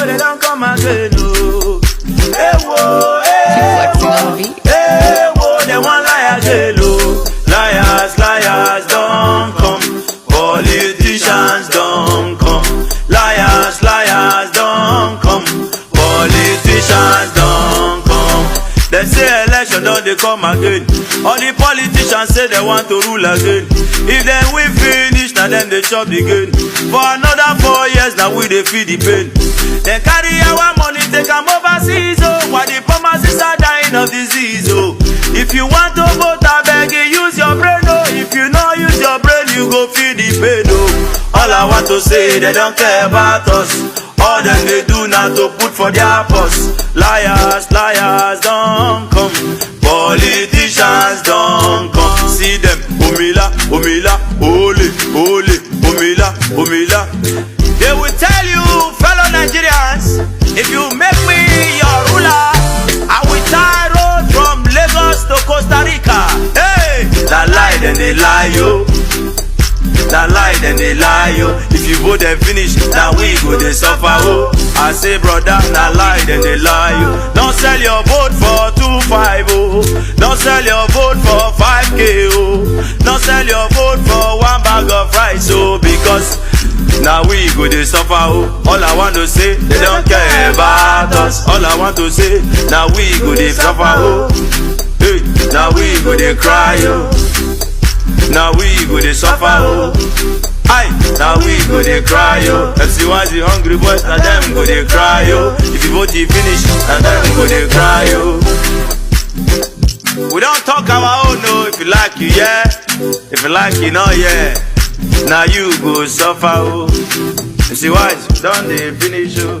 They don't come again. They want lie again. Liars, liars don't come. Politicians don't come. Liars, liars don't come. Politicians don't come. They say election don't they come again. All the politicians say they want to rule again. If then we finish, now then they chop the gain. For another 4 years, now we they feel the pain. They carry our money, take them overseas, oh. While the pharmacists are dying of disease, oh. If you want to vote, I beg you, use your brain, oh. If you not use your brain, you go feel the pain, oh. All I want to say, they don't care about us. All them they do now to put for their purse. Liars, liars don't come. Politicians don't come. See them, Omila, Omila, Ole, Ole, Omila, Omila. They will tell you, fellow Nigerians, if you make me your ruler, I will tie road from Lagos to Costa Rica. Hey, that lie, then they lie, yo. That lie, then they lie, yo. If you vote and finish, now we go they suffer, oh. I say, brother, that lie, then they lie, yo. Don't sell your vote for 2-5, oh. Don't sell your vote for 5K, oh. Don't sell your vote for 1 bag of rice, oh. Because now we go they suffer, oh. All I want to say, they don't care about us. All I want to say, now we go they suffer, oh. Hey, now we go they cry, oh. Now we go they suffer, oh. Aye, now we go they cry, oh. FC1's the hungry boys, now them go they cry, oh. If you vote you finish, now them go they cry, oh. We don't talk our own, no. If you like you, yeah. If you like you, no, yeah. Now you go suffer, oh. FC1's done they finish, oh.